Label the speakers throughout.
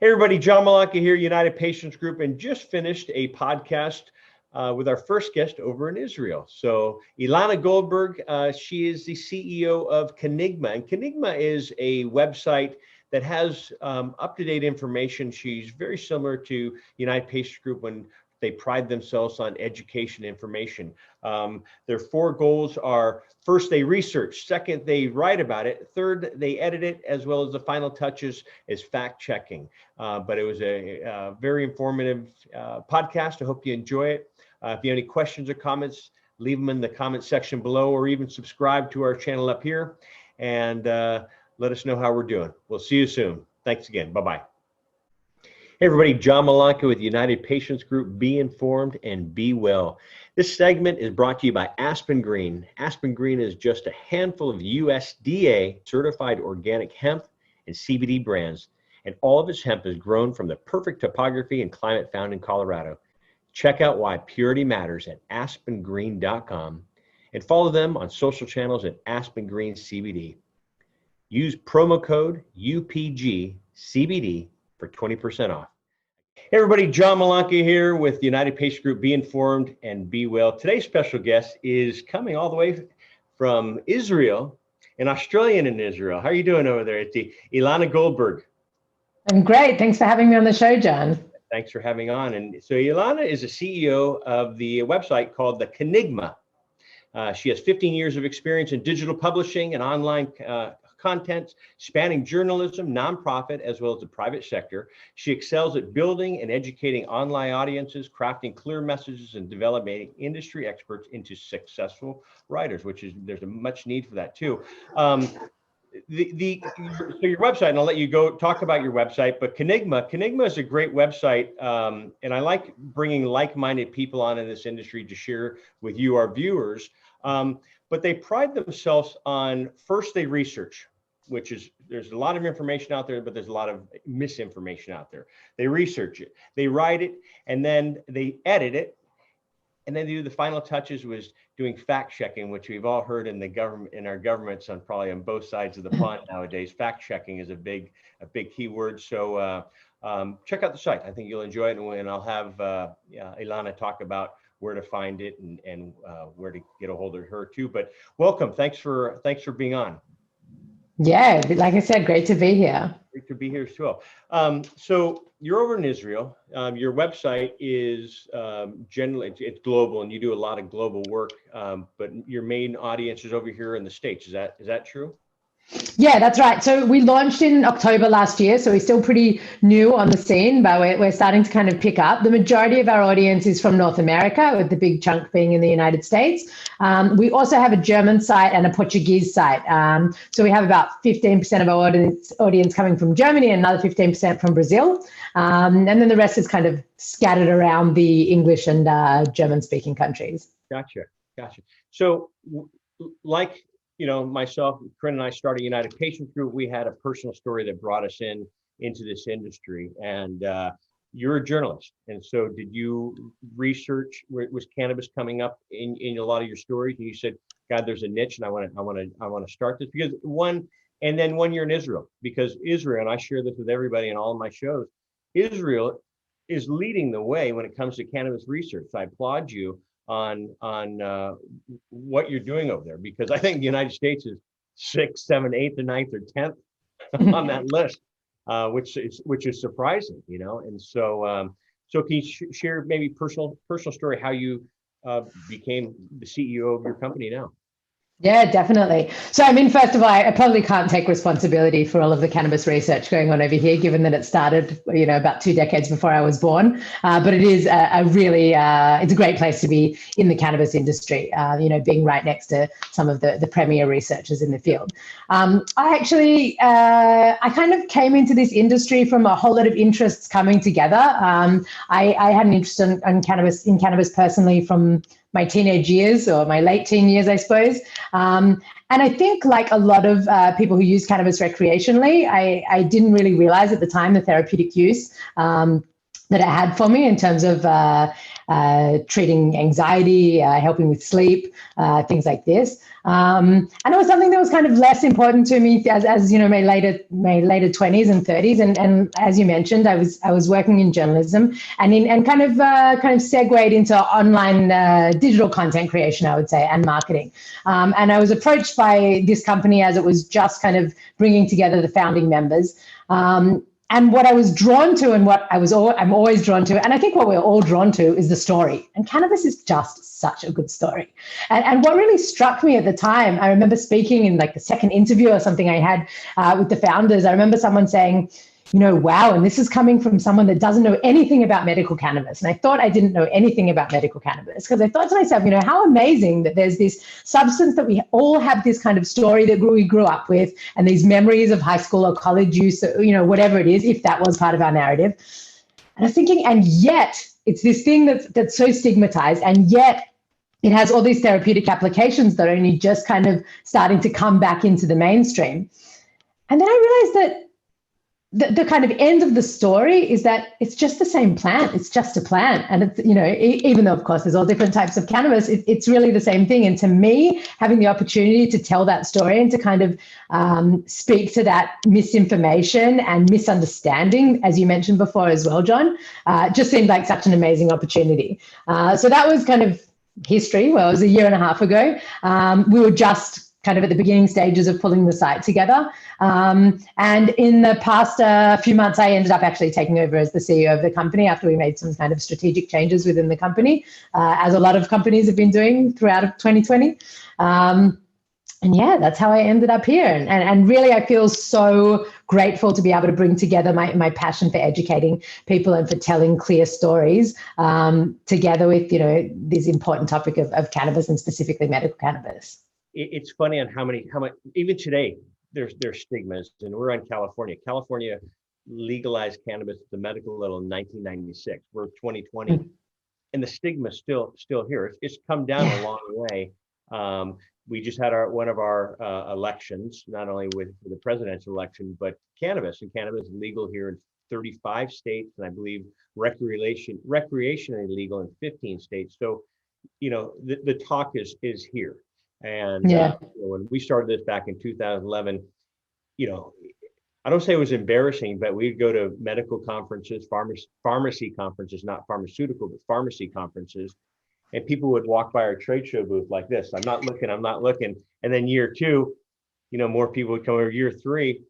Speaker 1: Hey everybody, John Malanka here, United Patients Group, and just finished a podcast with our first guest over in Israel. So Elana Goldberg, she is the CEO of Cannabis, and Cannabis is a website that has up-to-date information. She's very similar to United Patients Group when they pride themselves on education information. Their four goals are: first, they research; second, they write about it; third, they edit it; as well as the final touches is fact-checking. But it was a very informative podcast. I hope you enjoy it. If you have any questions or comments, leave them in the comment section below, or even subscribe to our channel up here, and let us know how we're doing. We'll see you soon. Thanks again. Bye-bye. Hey everybody, John Malanka with United Patients Group. Be informed and be well. This segment is brought to you by Aspen Green. Aspen Green is just a handful of USDA certified organic hemp and CBD brands, and all of its hemp is grown from the perfect topography and climate found in Colorado. Check out why purity matters at aspengreen.com and follow them on social channels at Aspen Green CBD. Use promo code UPGCBD for 20% off. Hey everybody, John Malanka here with United Patient Group. Be informed and be well. Today's special guest is coming all the way from Israel, an Australian in Israel. How are you doing over there? It's Elana Goldberg.
Speaker 2: I'm great. Thanks for having me on the show, John.
Speaker 1: Thanks for having on. And so Elana is a CEO of the website called the Cannabis. She has 15 years of experience in digital publishing and online content spanning journalism, nonprofit, as well as the private sector. She excels at building and educating online audiences, crafting clear messages, and developing industry experts into successful writers, which is, there's a much need for that too. So your website, and I'll let you go talk about your website, but Cannabis is a great website. And I like bringing like-minded people on in this industry to share with you, our viewers. But they pride themselves on, first they research, which is, there's a lot of information out there, but there's a lot of misinformation out there. They research it, they write it, and then they edit it. And then they do the final touches, was doing fact checking, which we've all heard in the government, in our governments, on probably on both sides of the pond nowadays. Fact checking is a big key word. So check out the site. I think you'll enjoy it, and I'll have Elana talk about where to find it and where to get a hold of her too. But welcome, thanks for being on.
Speaker 2: Yeah, like I said, great to be here.
Speaker 1: Great to be here as well. So you're over in Israel. Your website is generally, it's global, and you do a lot of global work, but your main audience is over here in the States. Is that true?
Speaker 2: Yeah, that's right. So we launched in October last year, so we're still pretty new on the scene, but we're starting to kind of pick up. The majority of our audience is from North America, with the big chunk being in the United States. We also have a German site and a Portuguese site. So we have about 15% of our audience coming from Germany and another 15% from Brazil. And then the rest is kind of scattered around the English and German-speaking countries.
Speaker 1: Gotcha. So like, you know, myself, Corinne and I started United Patients Group. We had a personal story that brought us into this industry, and you're a journalist. And so did you research, was cannabis coming up in a lot of your stories? And you said, God, there's a niche, and I want to start this because when you're in Israel, because Israel, and I share this with everybody in all of my shows, Israel is leading the way when it comes to cannabis research. So I applaud you on what you're doing over there, because I think the United States is 6th, 7th, 8th, or 9th, or 10th on that list, which is surprising, you know. And so so can you share maybe personal story how you became the CEO of your company now?
Speaker 2: Yeah, definitely. So, I mean, first of all, I probably can't take responsibility for all of the cannabis research going on over here, given that it started, you know, about 2 decades before I was born. But it is a really, it's a great place to be in the cannabis industry, you know, being right next to some of the premier researchers in the field. I kind of came into this industry from a whole lot of interests coming together. I had an interest in cannabis personally from my teenage years, or my late teen years, I suppose. And I think, like a lot of people who use cannabis recreationally, I didn't really realize at the time the therapeutic use that it had for me in terms of treating anxiety, helping with sleep, things like this. And it was something that was kind of less important to me as you know, my later 20s and 30s. And as you mentioned, I was working in journalism and kind of segued into online digital content creation, I would say, and marketing. And I was approached by this company as it was just kind of bringing together the founding members. And what I was drawn to, and what I'm always drawn to, and I think what we're all drawn to, is the story. And cannabis is just such a good story. And what really struck me at the time, I remember speaking in like the second interview or something I had with the founders. I remember someone saying, you know, wow, and this is coming from someone that doesn't know anything about medical cannabis. And I thought I didn't know anything about medical cannabis, because I thought to myself, you know, how amazing that there's this substance that we all have this kind of story that we grew up with, and these memories of high school or college use, you know, whatever it is, if that was part of our narrative. And I was thinking, and yet it's this thing that's so stigmatized, and yet it has all these therapeutic applications that are only just kind of starting to come back into the mainstream. And then I realized that the kind of end of the story is that it's just the same plant. It's just a plant. And it's, you know, even though, of course, there's all different types of cannabis, it's really the same thing. And to me, having the opportunity to tell that story and to kind of speak to that misinformation and misunderstanding, as you mentioned before as well, John, just seemed like such an amazing opportunity. So that was kind of history. Well, it was a year and a half ago. We were just kind of at the beginning stages of pulling the site together. And in the past few months, I ended up actually taking over as the CEO of the company after we made some kind of strategic changes within the company, as a lot of companies have been doing throughout 2020. And yeah, that's how I ended up here. And really, I feel so grateful to be able to bring together my passion for educating people and for telling clear stories together with, you know, this important topic of cannabis, and specifically medical cannabis.
Speaker 1: It's funny on how much even today there's stigmas, and we're in California. California legalized cannabis at the medical level in 1996. We're 2020, and the stigma's still here. It's come down a long way. We just had one of our elections, not only with the presidential election, but cannabis. And cannabis is legal here in 35 states, and I believe recreationally legal in 15 states. So, you know, the talk is here. And when we started this back in 2011, you know, I don't say it was embarrassing, but we'd go to medical conferences, pharmacy conferences, not pharmaceutical, but pharmacy conferences. And people would walk by our trade show booth like this. I'm not looking. And then year two, you know, more people would come over. Year three,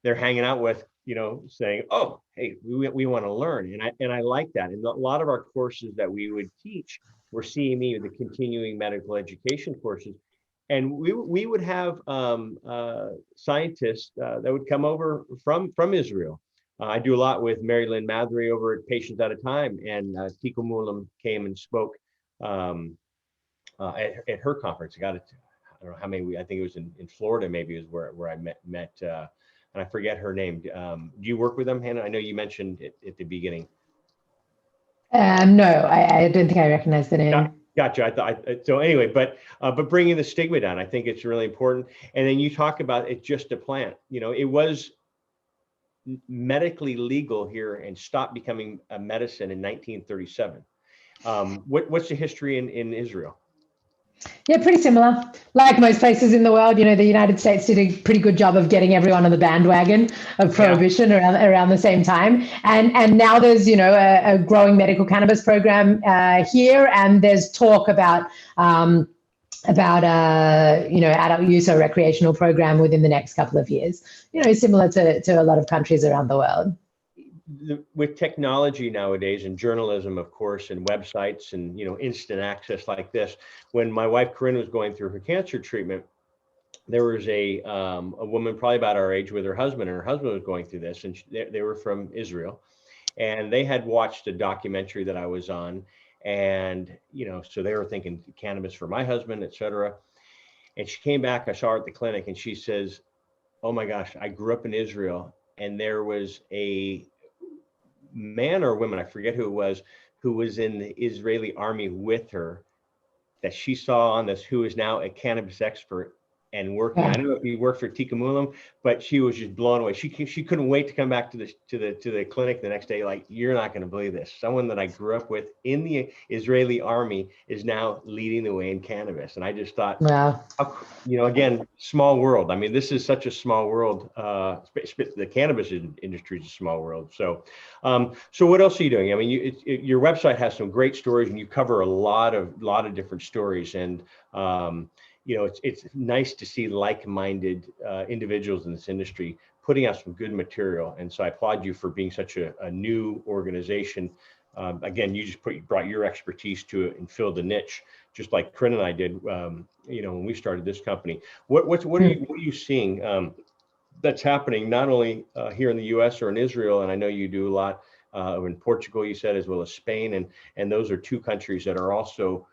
Speaker 1: they're hanging out with, you know, saying, oh, hey, we want to learn. And I like that. And a lot of our courses that we would teach were CME, the continuing medical education courses. And we would have scientists that would come over from Israel. I do a lot with Mary Lynn Mathery over at Patients at a Time, and Tiku Mulam came and spoke at her conference. I don't know how many. I think it was in Florida. Maybe is where I met and I forget her name. Do you work with them, Hannah? I know you mentioned it at the beginning.
Speaker 2: No, I don't think I recognize the name.
Speaker 1: Gotcha. I thought so. Anyway, but bringing the stigma down, I think it's really important. And then you talk about it's just a plant. You know, it was medically legal here and stopped becoming a medicine in 1937. What's the history in Israel?
Speaker 2: Yeah, pretty similar. Like most places in the world, you know, the United States did a pretty good job of getting everyone on the bandwagon of prohibition around the same time. And now there's, you know, a growing medical cannabis program here, and there's talk about you know, adult use or recreational program within the next couple of years. You know, similar to a lot of countries around the world.
Speaker 1: With technology nowadays and journalism, of course, and websites and, you know, instant access like this, when my wife Corinne was going through her cancer treatment, there was a woman probably about our age with her husband, and her husband was going through this, and they were from Israel, and they had watched a documentary that I was on, and, you know, so they were thinking cannabis for my husband, etc. And she came back, I saw her at the clinic, and she says, oh my gosh, I grew up in Israel, and there was a man or woman, I forget who was in the Israeli army with her, that she saw on this, who is now a cannabis expert, and working. I don't know if you worked for Tikamulam, but she was just blown away. She couldn't wait to come back to the clinic the next day. Like, you're not going to believe this. Someone that I grew up with in the Israeli army is now leading the way in cannabis. And I just thought,
Speaker 2: wow.
Speaker 1: Again, small world. I mean, this is such a small world. The cannabis industry is a small world. So what else are you doing? I mean, your website has some great stories, and you cover a lot of different stories. And it's nice to see like-minded individuals in this industry putting out some good material. And so I applaud you for being such a new organization. Again, you just brought your expertise to it and filled the niche, just like Corinne and I did, when we started this company. What are you seeing that's happening not only here in the U.S. or in Israel, and I know you do a lot in Portugal, you said, as well as Spain, and those are two countries that are also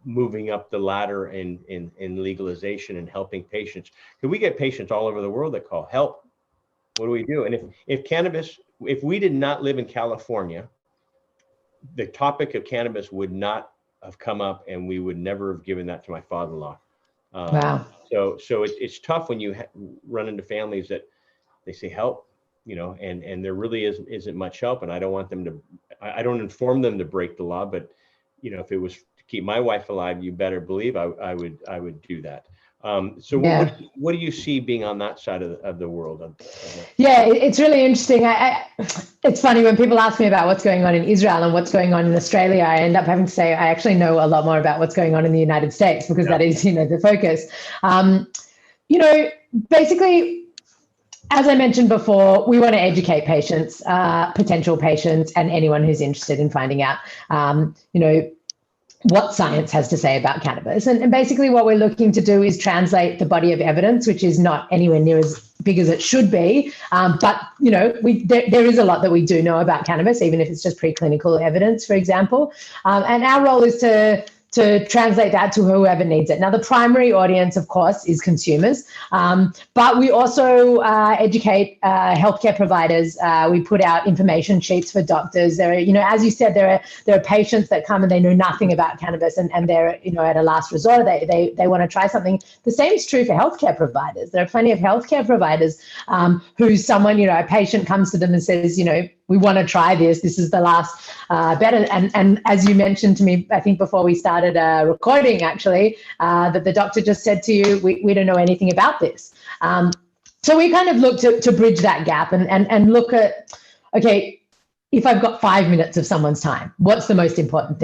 Speaker 1: moving up the ladder in legalization and helping patients. Because we get patients all over the world that call, help. What do we do? And if we did not live in California, the topic of cannabis would not have come up, and we would never have given that to my father-in-law.
Speaker 2: Wow.
Speaker 1: So it's tough when you run into families that they say help, and there really isn't much help. And I don't inform them to break the law, but if it was to keep my wife alive, you better believe I would do that. What do you see being on that side of the world?
Speaker 2: Yeah, it's really interesting. It's funny when people ask me about what's going on in Israel and what's going on in Australia, I end up having to say I actually know a lot more about what's going on in the United States, because that is, the focus. Basically, as I mentioned before, we want to educate patients, potential patients, and anyone who's interested in finding out, what science has to say about cannabis. And basically what we're looking to do is translate the body of evidence, which is not anywhere near as big as it should be. But, there is a lot that we do know about cannabis, even if it's just preclinical evidence, for example. And our role is to translate that to whoever needs it. Now, the primary audience, of course, is consumers, but we also educate healthcare providers. We put out information sheets for doctors. There are, as you said, there are patients that come and they know nothing about cannabis, and they're, at a last resort, they want to try something. The same is true for healthcare providers. There are plenty of healthcare providers who someone, a patient comes to them and says, we want to try this. This is the last bet. And as you mentioned to me, I think before we started recording, actually, that the doctor just said to you, we don't know anything about this. So we kind of look to bridge that gap and look at, okay, if I've got 5 minutes of someone's time, what's the most important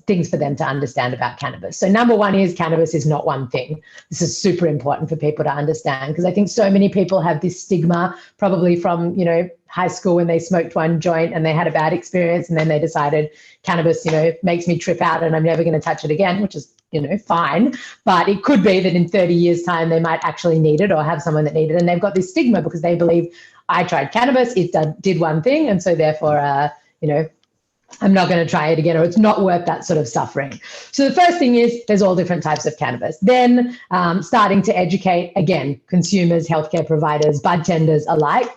Speaker 2: things for them to understand about cannabis? So number one is cannabis is not one thing. This is super important for people to understand, because I think so many people have this stigma, probably from, high school when they smoked one joint and they had a bad experience, and then they decided cannabis, makes me trip out and I'm never going to touch it again, which is, fine. But it could be that in 30 years' time, they might actually need it or have someone that needed it. And they've got this stigma because they believe, I tried cannabis, it did one thing, and so therefore, I'm not going to try it again, or it's not worth that sort of suffering. So the first thing is there's all different types of cannabis. Then starting to educate, again, consumers, healthcare providers, bud tenders alike,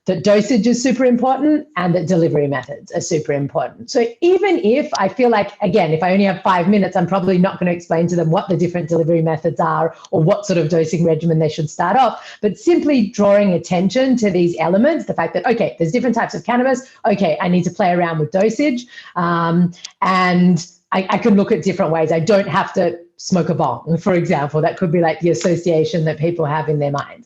Speaker 2: that dosage is super important and that delivery methods are super important. So even if I feel like, again, if I only have 5 minutes, I'm probably not going to explain to them what the different delivery methods are or what sort of dosing regimen they should start off, but simply drawing attention to these elements, the fact that, okay, there's different types of cannabis. Okay, I need to play around with dosage. And I can look at different ways. I don't have to smoke a bong, for example. That could be like the association that people have in their mind.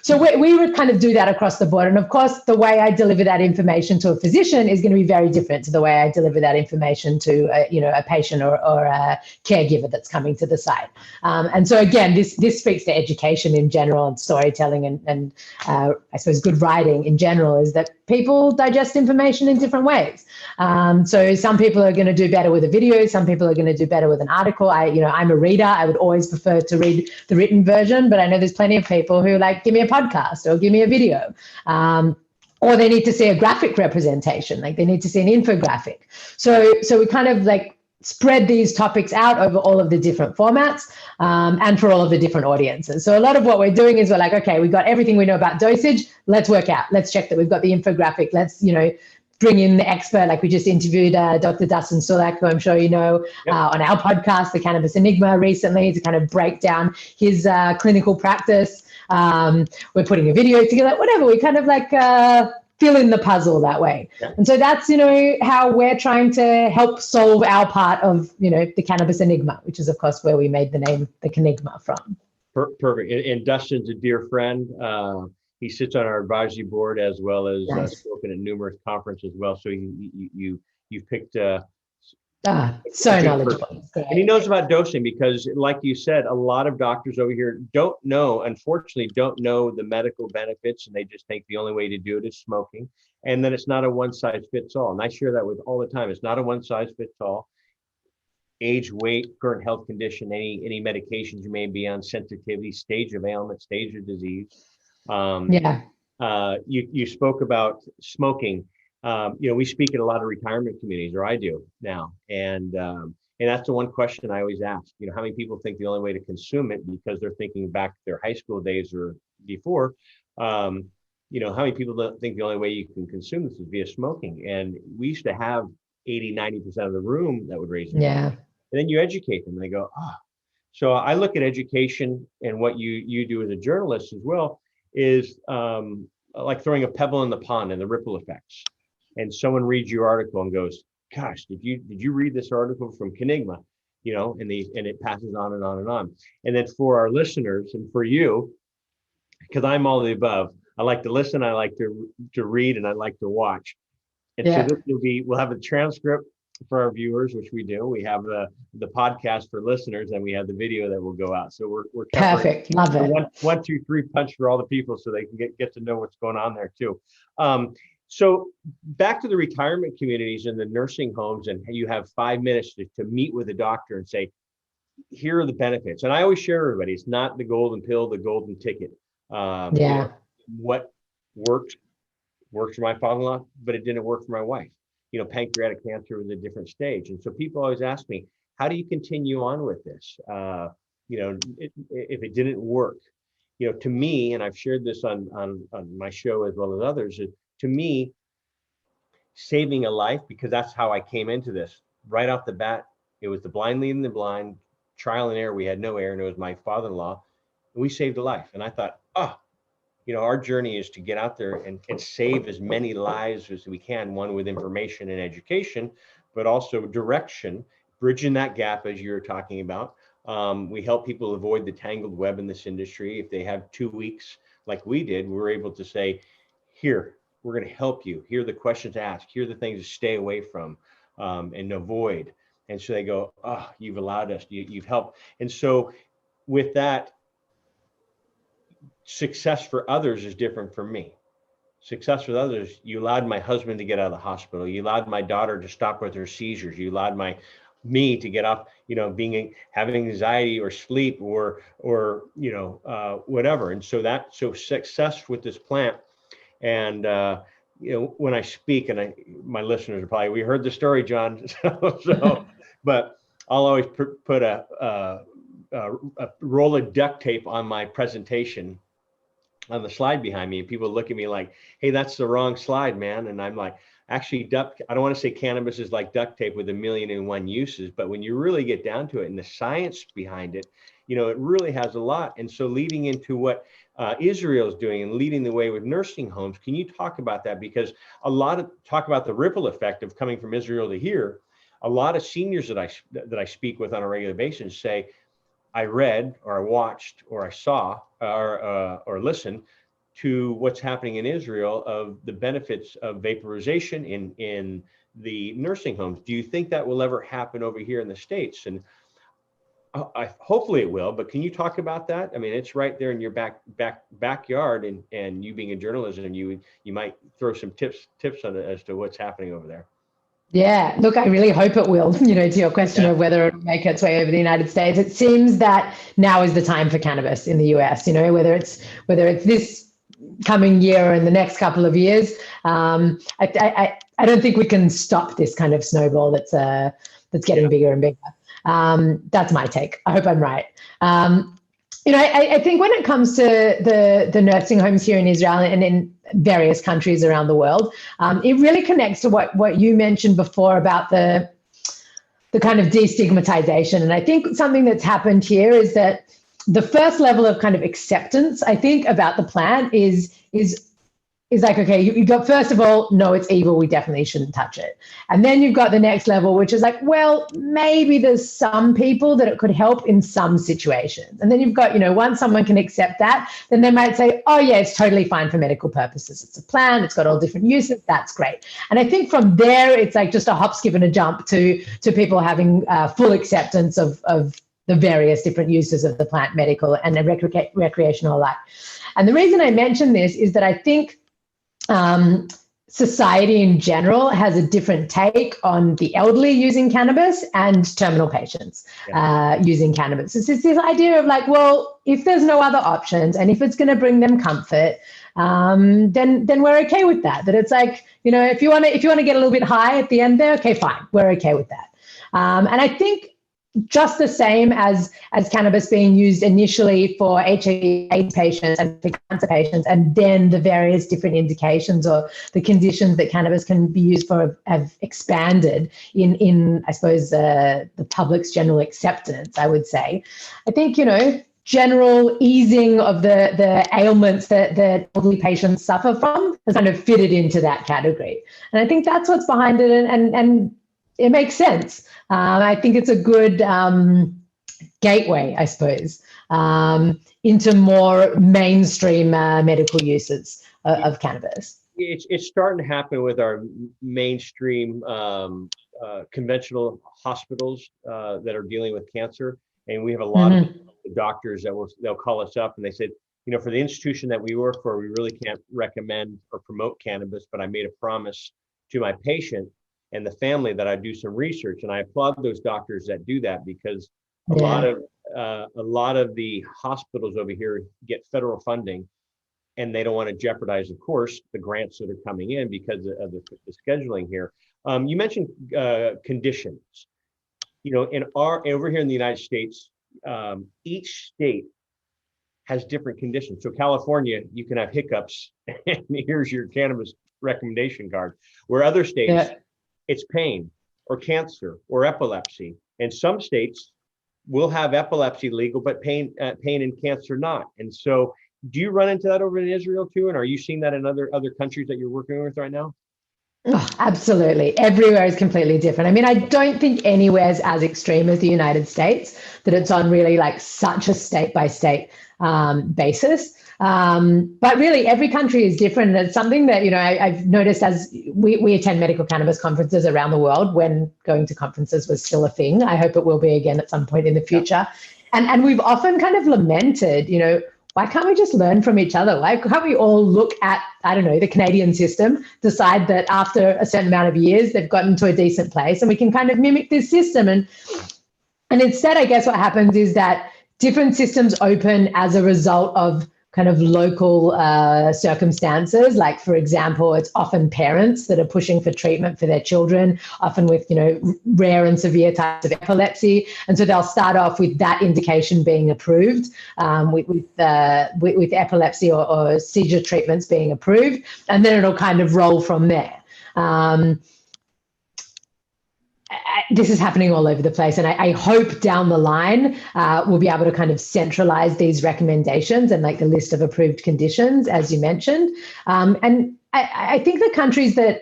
Speaker 2: So we would kind of do that across the board. And of course, the way I deliver that information to a physician is going to be very different to the way I deliver that information to a patient or a caregiver that's coming to the site. And so again, this speaks to education in general, and storytelling and I suppose good writing in general, is that people digest information in different ways. So some people are going to do better with a video. Some people are going to do better with an article. I'm a reader. I would always prefer to read the written version, but I know there's plenty of people who like, give me a podcast or give me a video. Or they need to see a graphic representation, like they need to see an infographic. So we kind of like spread these topics out over all of the different formats and for all of the different audiences. So a lot of what we're doing is we're like, okay, we've got everything we know about dosage. Let's work out. Let's check that we've got the infographic. Let's, bring in the expert. Like we just interviewed Dr. Dustin Sulak, who I'm sure you know, on our podcast, The Cannabis Enigma, recently, to kind of break down his clinical practice. We're putting a video together, whatever. We kind of like fill in the puzzle that way. Yeah. And so that's, how we're trying to help solve our part of, the Cannabis Enigma, which is, of course, where we made the name The Canigma from.
Speaker 1: Perfect. And Dustin's a dear friend. He sits on our advisory board as well as spoken at numerous conferences as well. So you've picked
Speaker 2: so knowledgeable.
Speaker 1: And he knows about dosing because, like you said, a lot of doctors over here unfortunately don't know the medical benefits, and they just think the only way to do it is smoking. And then it's not a one size fits all. And I share that with all the time. It's not a one size fits all. Age, weight, current health condition, any medications you may be on, sensitivity, stage of ailment, stage of disease. You spoke about smoking. We speak at a lot of retirement communities, or I do now. And that's the one question I always ask, how many people think the only way to consume it, because they're thinking back to their high school days or before, how many people don't think the only way you can consume this is via smoking? And we used to have 80-90% of the room that would raise their hand. And then you educate them and they go, So I look at education, and what you do as a journalist as well is like throwing a pebble in the pond and the ripple effects. And someone reads your article and goes, gosh, did you read this article from Canigma? And it passes on and on and on. And then for our listeners and for you, because I'm all of the above, I like to listen, I like to read, and I like to watch. And so we'll have a transcript for our viewers, which we do. We have the podcast for listeners, and we have the video that will go out. So we're
Speaker 2: perfect. Love it.
Speaker 1: 1, 2, 3 punch for all the people, so they can get to know what's going on there too. So back to the retirement communities and the nursing homes, and you have 5 minutes to meet with a doctor and say, here are the benefits. And I always share everybody, it's not the golden pill, the golden ticket. What works for my father-in-law, but it didn't work for my wife. Pancreatic cancer was a different stage. And so people always ask me, how do you continue on with this? If it didn't work, to me, and I've shared this on my show as well as others, to me, saving a life, because that's how I came into this right off the bat. It was the blind leading the blind, trial and error. We had no error, and it was my father-in-law, and we saved a life. And I thought, our journey is to get out there and save as many lives as we can, one with information and education, but also direction, bridging that gap as you were talking about. We help people avoid the tangled web in this industry. If they have 2 weeks like we did, we were able to say, here, we're going to help you. Here are the questions to ask. Here are the things to stay away from and avoid. And so they go, you've allowed us, you've helped. And so with that, success for others is different from me. Success with others, you allowed my husband to get out of the hospital. You allowed my daughter to stop with her seizures. You allowed me to get off, having anxiety or sleep or whatever. And so success with this plant. And when I speak, and my listeners are probably, we heard the story, John. But I'll always put a roll of duct tape on my presentation on the slide behind me, and people look at me like, hey, that's the wrong slide, man. And I'm like, actually, I don't want to say cannabis is like duct tape with 1,000,001 uses, but when you really get down to it and the science behind it, it really has a lot. And so leading into what Israel is doing and leading the way with nursing homes, can you talk about that? Because talk about the ripple effect of coming from Israel to here. A lot of seniors that I speak with on a regular basis say, I read or I watched or I saw or listened to what's happening in Israel of the benefits of vaporization in the nursing homes. Do you think that will ever happen over here in the States? And hopefully it will, but can you talk about that? I mean, it's right there in your backyard, and you being a journalist, and you might throw some tips on it as to what's happening over there.
Speaker 2: Yeah, look, I really hope it will, to your question of whether it'll make its way over the United States. It seems that now is the time for cannabis in the US, whether it's this coming year or in the next couple of years. I don't think we can stop this kind of snowball that's getting bigger and bigger. That's my take. I hope I'm right. I think when it comes to the nursing homes here in Israel and in various countries around the world, it really connects to what you mentioned before about the kind of destigmatization. And I think something that's happened here is that the first level of kind of acceptance, I think, about the plant is like, okay, you got, first of all, no, it's evil, we definitely shouldn't touch it. And then you've got the next level, which is like, well, maybe there's some people that it could help in some situations. And then you've got, once someone can accept that, then they might say, oh yeah, it's totally fine for medical purposes. It's a plant, it's got all different uses, that's great. And I think from there, it's like just a hop, skip, and a jump to people having full acceptance of the various different uses of the plant, medical and recreational alike. And the reason I mention this is that I think society in general has a different take on the elderly using cannabis and terminal patients using cannabis. It's this idea of like, well, if there's no other options and if it's going to bring them comfort, then we're okay with that. That it's like, if you want to get a little bit high at the end there, okay, fine, we're okay with that. And I think just the same as cannabis being used initially for HIV/AIDS patients and for cancer patients, and then the various different indications or the conditions that cannabis can be used for have expanded in I suppose, the public's general acceptance, I would say. I think, general easing of the ailments that elderly patients suffer from has kind of fitted into that category. And I think that's what's behind it, and it makes sense. I think it's a good gateway, I suppose, into more mainstream medical uses of cannabis.
Speaker 1: It's starting to happen with our mainstream conventional hospitals that are dealing with cancer, and we have a lot of doctors that they'll call us up and they said, for the institution that we work for, we really can't recommend or promote cannabis, but I made a promise to my patient and the family that I do some research, and I applaud those doctors that do that, because a lot of the hospitals over here get federal funding, and they don't want to jeopardize, of course, the grants that are coming in because of the scheduling here. You mentioned conditions. Over here in the United States, each state has different conditions. So California, you can have hiccups, and here's your cannabis recommendation card. Where other states, it's pain or cancer or epilepsy. And some states will have epilepsy legal, but pain and cancer not. And so do you run into that over in Israel too? And are you seeing that in other countries that you're working with right now?
Speaker 2: Oh, absolutely. Everywhere is completely different. I mean, I don't think anywhere is as extreme as the United States, that it's on really like such a state by state basis. But really, every country is different. And it's something that, I've noticed as we attend medical cannabis conferences around the world, when going to conferences was still a thing. I hope it will be again at some point in the future. And we've often kind of lamented, why can't we just learn from each other? Why can't we all look at, the Canadian system, decide that after a certain amount of years, they've gotten to a decent place, and we can kind of mimic this system. And instead, I guess what happens is that different systems open as a result of kind of local circumstances. Like, for example, it's often parents that are pushing for treatment for their children, often with, rare and severe types of epilepsy. And so they'll start off with that indication being approved, with epilepsy or seizure treatments being approved, and then it'll kind of roll from there. This is happening all over the place, and I hope down the line we'll be able to kind of centralize these recommendations and like the list of approved conditions, as you mentioned. And I think the countries that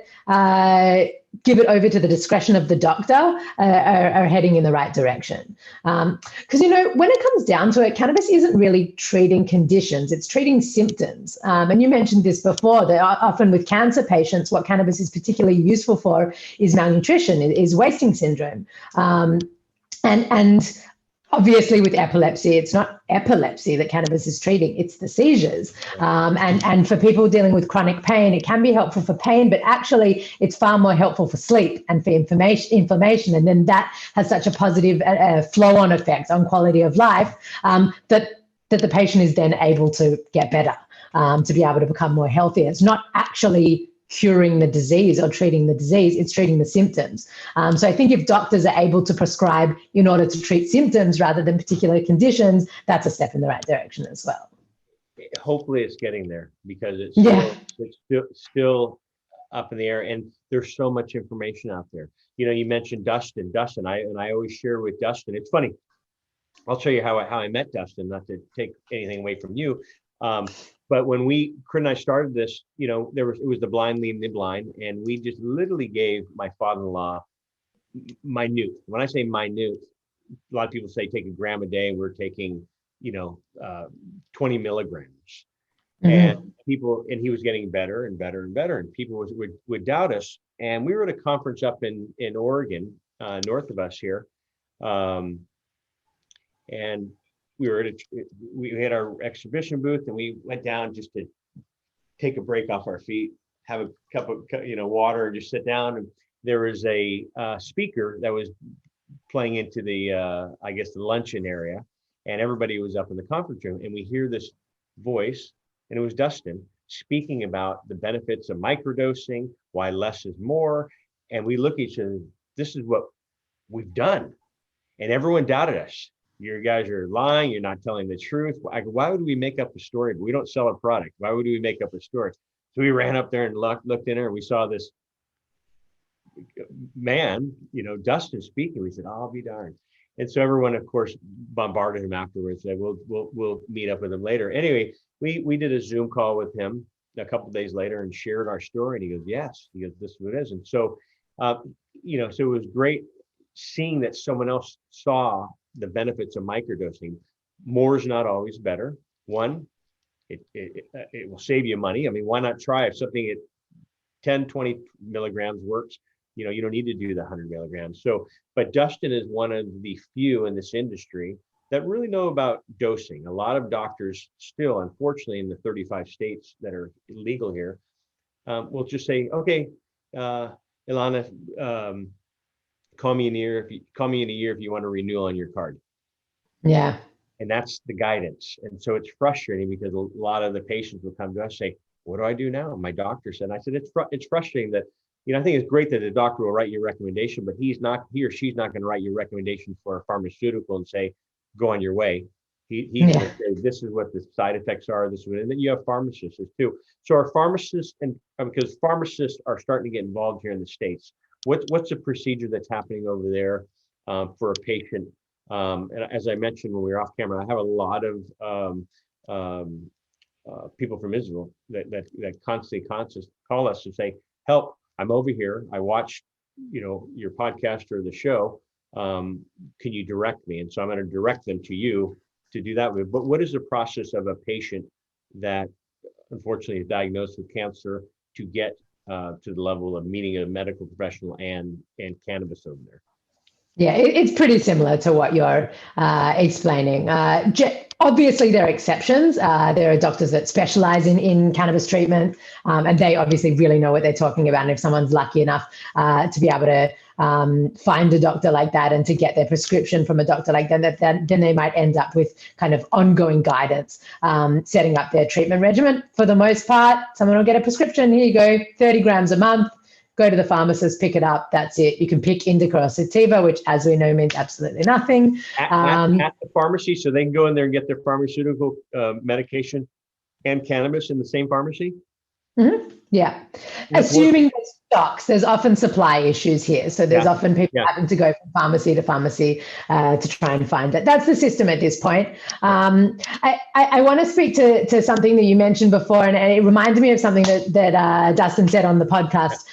Speaker 2: give it over to the discretion of the doctor are heading in the right direction. Because, when it comes down to it, cannabis isn't really treating conditions, it's treating symptoms. And you mentioned this before, that often with cancer patients, what cannabis is particularly useful for is malnutrition, is wasting syndrome. And obviously with epilepsy, it's not epilepsy that cannabis is treating, it's the seizures. And for people dealing with chronic pain, it can be helpful for pain, but actually it's far more helpful for sleep and for inflammation. And then that has such a positive flow-on effect on quality of life that the patient is then able to get better, to be able to become more healthy. It's not actually curing the disease or treating the disease, it's treating the symptoms. So I think if doctors are able to prescribe in order to treat symptoms rather than particular conditions, that's a step in the right direction as well.
Speaker 1: Hopefully it's getting there, because it's still up in the air, and there's so much information out there. You mentioned Dustin. I always share with Dustin. It's funny. I'll show you how I met Dustin, not to take anything away from you. But when Corinne and I started this, it was the blind leading the blind, and we just literally gave my father-in-law minute. When I say minute, a lot of people say take a gram a day. We're taking, 20 milligrams, and he was getting better and better and better, and people would doubt us. And we were at a conference up in Oregon, north of us here, and we had our exhibition booth, and we went down just to take a break off our feet, have a cup of water, and just sit down. And there was a speaker that was playing into the the luncheon area, and everybody was up in the conference room, and we hear this voice, and it was Dustin speaking about the benefits of microdosing, why less is more. And we look at each other, this is what we've done. And everyone doubted us. You guys are lying. You're not telling the truth. Why would we make up a story? We don't sell a product. Why would we make up a story? So we ran up there and looked in there, and we saw this man, Dustin speaking. We said, oh, I'll be darned. And so everyone, of course, bombarded him afterwards. Said, we'll meet up with him later. Anyway, we did a Zoom call with him a couple of days later and shared our story. And he goes, yes. He goes, this is what it is. And so, so it was great seeing that someone else saw the benefits of microdosing. More is not always better. One, it will save you money. I mean, why not try if something at 10, 20 milligrams works? You don't need to do the 100 milligrams. So, but Dustin is one of the few in this industry that really know about dosing. A lot of doctors still, unfortunately, in the 35 states that are illegal here, will just say, okay, Elana, call me in a year if you want a renewal on your card.
Speaker 2: Yeah. And
Speaker 1: that's the guidance. And so it's frustrating, because a lot of the patients will come to us and say, what do I do now? My doctor said. And I said, it's frustrating that, I think it's great that the doctor will write your recommendation, but he or she's not going to write your recommendation for a pharmaceutical and say, go on your way. He's going to say, this is what the side effects are, this is what, and then you have pharmacists too. So our pharmacists, and because pharmacists are starting to get involved here in the States, what's the procedure that's happening over there for a patient? And as I mentioned when we were off camera, I have a lot of people from Israel that constantly call us and say, help, I'm over here. I watched, your podcast or the show. Can you direct me? And so I'm going to direct them to you to do that with. But what is the process of a patient that unfortunately is diagnosed with cancer to get to the level of meeting a medical professional and cannabis over there?
Speaker 2: Yeah, it's pretty similar to what you're explaining. Obviously, there are exceptions. There are doctors that specialize in cannabis treatment, and they obviously really know what they're talking about. And if someone's lucky enough to be able to find a doctor like that and to get their prescription from a doctor like that, then they might end up with kind of ongoing guidance, setting up their treatment regimen. For the most part, someone will get a prescription. Here you go, 30 grams a month. Go to the pharmacist, pick it up. That's it. You can pick indica or sativa, which, as we know, means absolutely nothing.
Speaker 1: At the pharmacy, so they can go in there and get their pharmaceutical medication and cannabis in the same pharmacy?
Speaker 2: Mm-hmm. Yeah. Assuming there's stocks, there's often supply issues here. So there's often people having to go from pharmacy to pharmacy to try and find it. That's the system at this point. I want to speak to something that you mentioned before, and it reminded me of something that Dustin said on the podcast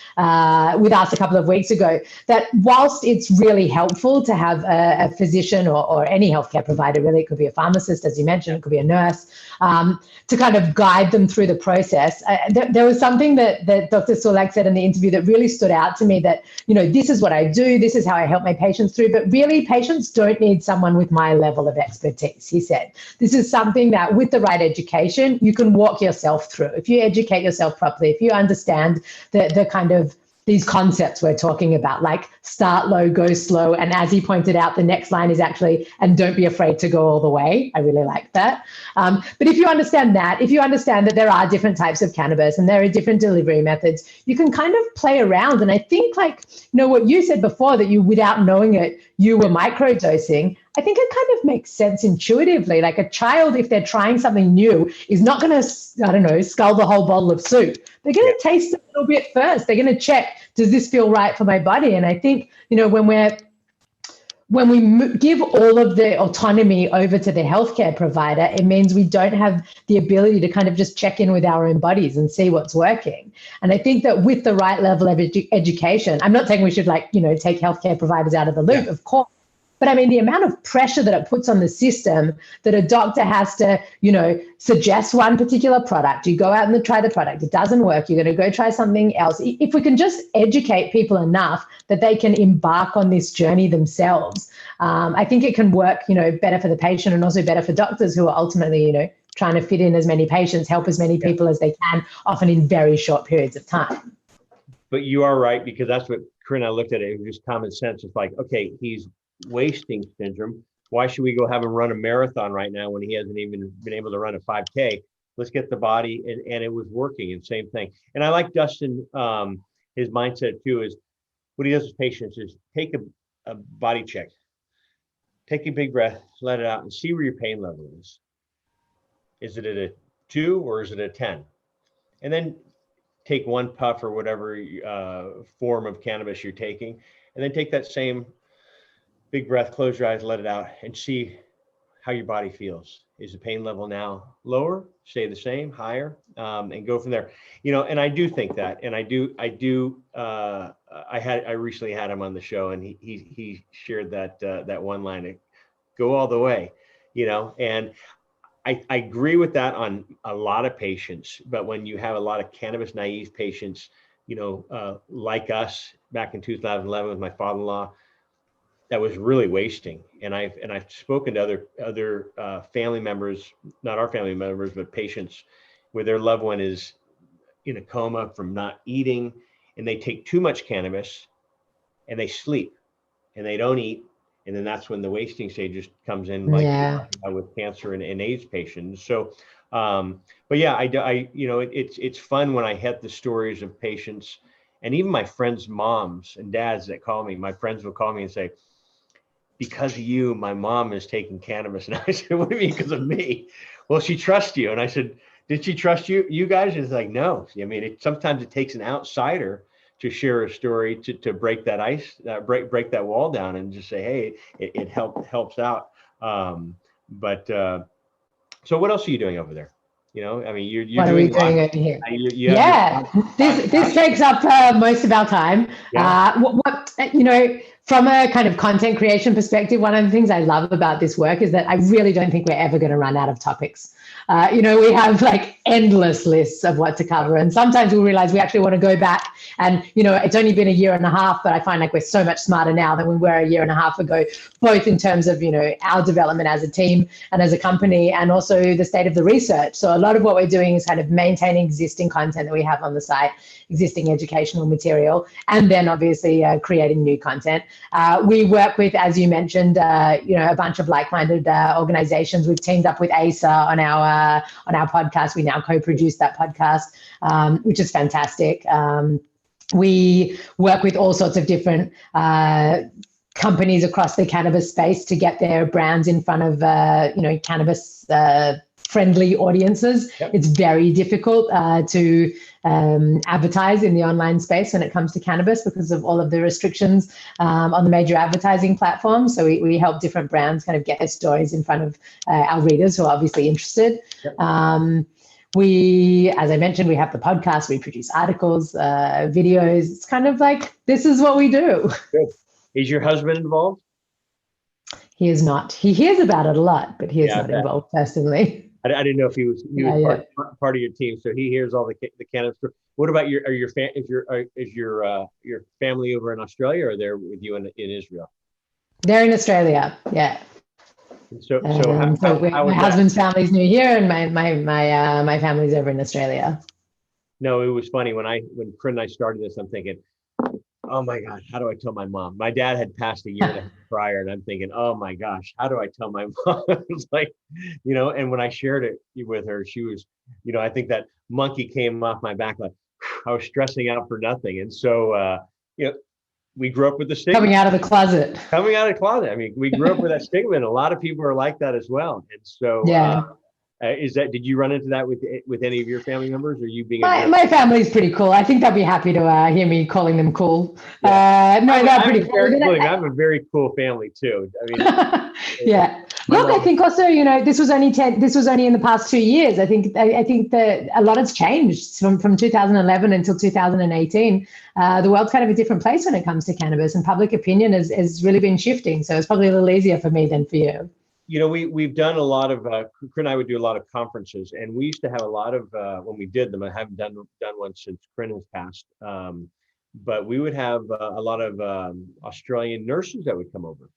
Speaker 2: with us a couple of weeks ago, that whilst it's really helpful to have a physician or any healthcare provider, really, it could be a pharmacist, as you mentioned, it could be a nurse, to kind of guide them through the process. There was something that Dr. Sulak said in the interview that really stood out to me, that, this is what I do, this is how I help my patients through, but really patients don't need someone with my level of expertise, he said. This is something that with the right education, you can walk yourself through. If you educate yourself properly, if you understand the kind of these concepts we're talking about, like start low, go slow. And as he pointed out, the next line is actually, and don't be afraid to go all the way. I really like that. But if you understand that, if you understand that there are different types of cannabis and there are different delivery methods, you can kind of play around. And I think, like, what you said before, that you, without knowing it, you were microdosing. I think it kind of makes sense intuitively. Like a child, if they're trying something new, is not going to, scull the whole bottle of soup. They're going to taste a little bit first. They're going to check, does this feel right for my body? And I think, when we give all of the autonomy over to the healthcare provider, it means we don't have the ability to kind of just check in with our own bodies and see what's working. And I think that with the right level of education, I'm not saying we should take healthcare providers out of the loop, of course. But I mean, the amount of pressure that it puts on the system, that a doctor has to, suggest one particular product. You go out and try the product. It doesn't work. You're going to go try something else. If we can just educate people enough that they can embark on this journey themselves, I think it can work, better for the patient and also better for doctors who are ultimately, trying to fit in as many patients, help as many people as they can, often in very short periods of time.
Speaker 1: But you are right, because that's what Corinne and I looked at it. It was just common sense. It's like, okay, he's wasting syndrome. Why should we go have him run a marathon right now when he hasn't even been able to run a 5K? Let's get the body, and it was working, and same thing. And I like Dustin, his mindset too, is what he does with patients is take a body check, take a big breath, let it out, and see where your pain level is. Is it at a 2 or is it a 10? And then take one puff or whatever form of cannabis you're taking, and then take that same big breath, close your eyes, let it out, and see how your body feels. Is the pain level now lower, stay the same, higher, and go from there. And I do think that, and I recently had him on the show, and he shared that one line, go all the way, and I agree with that on a lot of patients. But when you have a lot of cannabis naive patients, like us back in 2011 with my father-in-law, that was really wasting. And I've spoken to other family members, not our family members, but patients where their loved one is in a coma from not eating, and they take too much cannabis and they sleep and they don't eat. And then that's when the wasting stage just comes in, with cancer and AIDS patients. So, but yeah, it's fun when I hear the stories of patients, and even my friends' moms and dads that call me. My friends will call me and say, because of you, my mom is taking cannabis. And I said, what do you mean because of me? Well, she trusts you. And I said, did she trust you guys? And it's like, no. I mean, sometimes it takes an outsider to share a story to break that ice, break that wall down, and just say, hey, it helps out. So what else are you doing over there? I mean, you're
Speaker 2: what
Speaker 1: doing
Speaker 2: over here? This takes up most of our time. From a kind of content creation perspective, one of the things I love about this work is that I really don't think we're ever going to run out of topics. We have like endless lists of what to cover. And sometimes we'll realize we actually want to go back and, it's only been a year and a half, but I find like we're so much smarter now than we were a year and a half ago, both in terms of, our development as a team and as a company, and also the state of the research. So a lot of what we're doing is kind of maintaining existing content that we have on the site, existing educational material, and then obviously creating new content. We work with, as you mentioned, a bunch of like-minded organizations. We've teamed up with ASA on our podcast. We now co-produce that podcast, which is fantastic. We work with all sorts of different companies across the cannabis space to get their brands in front of, cannabis friendly audiences. Yep. It's very difficult to advertise in the online space when it comes to cannabis because of all of the restrictions on the major advertising platforms. So we help different brands kind of get their stories in front of our readers who are obviously interested. Yep. As I mentioned, we have the podcast, we produce articles, videos. It's kind of like, this is what we do. Good.
Speaker 1: Is your husband involved?
Speaker 2: He is not. He hears about it a lot, but he is not involved personally.
Speaker 1: I didn't know if he was part of your team, so he hears all the cannabis. What about your family over in Australia, or they're with you in Israel?
Speaker 2: They're in Australia, yeah.
Speaker 1: So
Speaker 2: my husband's family's new here, and my family's over in Australia.
Speaker 1: No, it was funny when Corinne and I started this. I'm thinking, oh my God, how do I tell my mom? My dad had passed a year and a half prior, and I'm thinking, oh my gosh, how do I tell my mom? It's like, and when I shared it with her, she was, I think that monkey came off my back, like I was stressing out for nothing. And so, we grew up with the stigma.
Speaker 2: Coming out of the closet.
Speaker 1: Coming out of the closet. I mean, we grew up with that stigma, and a lot of people are like that as well. And so,
Speaker 2: Yeah.
Speaker 1: did you run into that with any of your family members, or you being
Speaker 2: my family's pretty cool. I think they'll be happy to hear me calling them cool.
Speaker 1: Yeah.
Speaker 2: No, they're pretty cool.
Speaker 1: I have a very cool family too. I mean,
Speaker 2: yeah. Look, I think also, this was only in the past 2 years. I think that a lot has changed from 2011 until 2018. The world's kind of a different place when it comes to cannabis, and public opinion has really been shifting. So it's probably a little easier for me than for you.
Speaker 1: We've done a lot of, Corinne and I would do a lot of conferences, and we used to have a lot of, when we did them, I haven't done one since Corinne has passed, but we would have a lot of Australian nurses that would come over.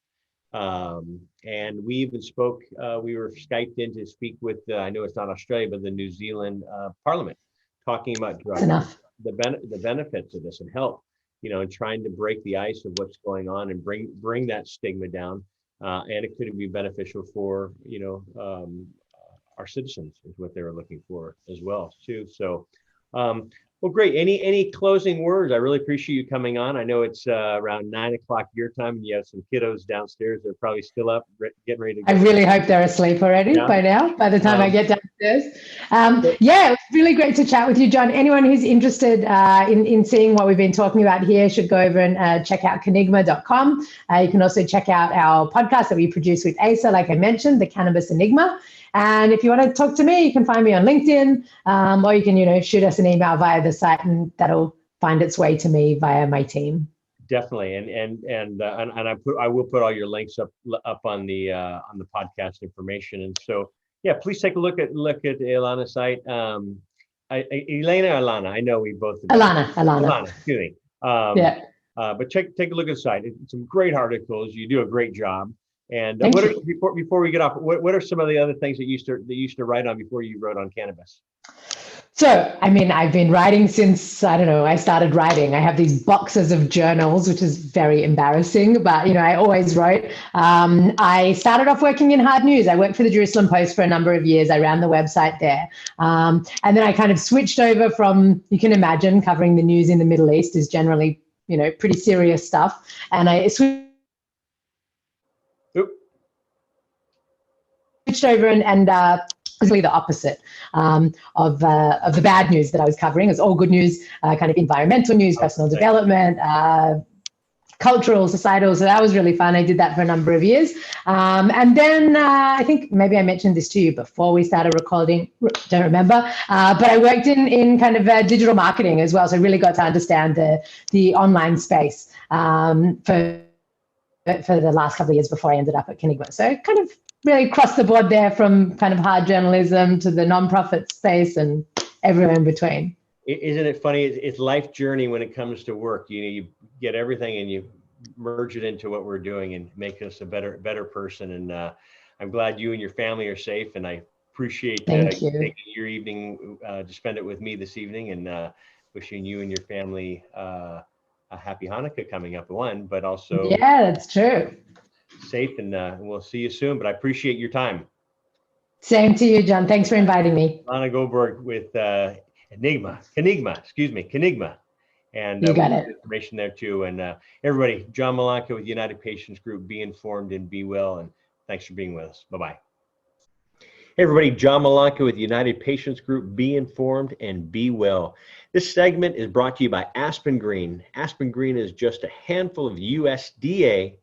Speaker 1: And we even spoke, we were Skyped in to speak with, I know it's not Australia, but the New Zealand Parliament, talking about drugs, the benefits of this and health, and trying to break the ice of what's going on and bring that stigma down. And it could be beneficial for, our citizens is what they were looking for as well too. So, well, great. Any closing words? I really appreciate you coming on. I know it's around 9 o'clock your time, and you have some kiddos downstairs. They're probably still up, getting ready to go.
Speaker 2: I really hope they're asleep already by now, by the time I get downstairs. Yeah, it was really great to chat with you, John. Anyone who's interested in seeing what we've been talking about here should go over and check out canigma.com. You can also check out our podcast that we produce with Asa, like I mentioned, the Cannabis Enigma. And if you want to talk to me, you can find me on LinkedIn, or you can, shoot us an email via the site, and that'll find its way to me via my team.
Speaker 1: Definitely, and I will put all your links up on the podcast information. And so, yeah, please take a look at the Elana site. Elana, I know we both. Elana. Excuse me.
Speaker 2: Yeah.
Speaker 1: But take a look at the site. It's some great articles. You do a great job. And before we get off, what are some of the other things that you used to write on before you wrote on cannabis?
Speaker 2: So, I mean, I've been writing since, I started writing. I have these boxes of journals, which is very embarrassing, but, I always wrote. I started off working in hard news. I worked for the Jerusalem Post for a number of years. I ran the website there. And then I kind of switched over from, you can imagine, covering the news in the Middle East is generally, pretty serious stuff. And I switched over and basically the opposite of the bad news that I was covering. It's all good news, kind of environmental news, personal development, cultural, societal. So that was really fun. I did that for a number of years. And then I think maybe I mentioned this to you before we started recording, don't remember, but I worked in kind of digital marketing as well. So I really got to understand the online space for the last couple of years before I ended up at Canigma. So kind of really across the board there, from kind of hard journalism to the nonprofit space and everywhere in between.
Speaker 1: Isn't it funny? It's life journey when it comes to work. You get everything and you merge it into what we're doing and make us a better person. And I'm glad you and your family are safe. And I appreciate you taking your evening to spend it with me this evening, and wishing you and your family a happy Hanukkah coming up, but also
Speaker 2: that's true.
Speaker 1: Safe, and we'll see you soon. But I appreciate your time.
Speaker 2: Same to you, John. Thanks for inviting me.
Speaker 1: Elana Goldberg with Canigma, and
Speaker 2: you got it.
Speaker 1: Information there too. And everybody, John Malanka with United Patients Group. Be informed and be well. And thanks for being with us. Bye-bye. Hey everybody, John Malanka with United Patients Group. Be informed and be well. This segment is brought to you by Aspen Green. Aspen Green is just a handful of USDA.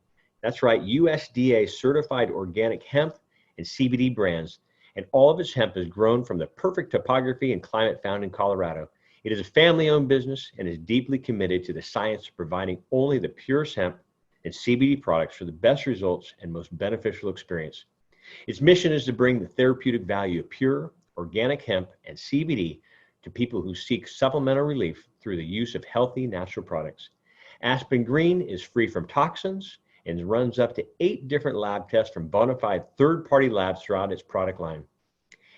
Speaker 1: That's right, USDA certified organic hemp and CBD brands, and all of its hemp is grown from the perfect topography and climate found in Colorado. It is a family-owned business and is deeply committed to the science of providing only the purest hemp and CBD products for the best results and most beneficial experience. Its mission is to bring the therapeutic value of pure, organic hemp and CBD to people who seek supplemental relief through the use of healthy, natural products. Aspen Green is free from toxins and runs up to 8 different lab tests from bona fide third-party labs throughout its product line.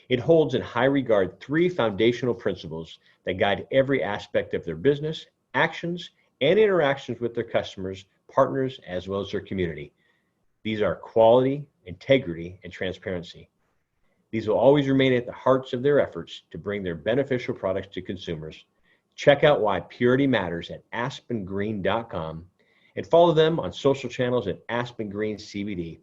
Speaker 1: It holds in high regard 3 foundational principles that guide every aspect of their business, actions, and interactions with their customers, partners, as well as their community. These are quality, integrity, and transparency. These will always remain at the hearts of their efforts to bring their beneficial products to consumers. Check out why purity matters at aspengreen.com and follow them on social channels at Aspen Green CBD.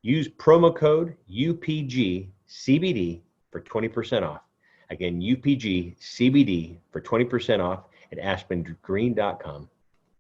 Speaker 1: Use promo code UPGCBD for 20% off. Again, UPGCBD for 20% off at aspengreen.com.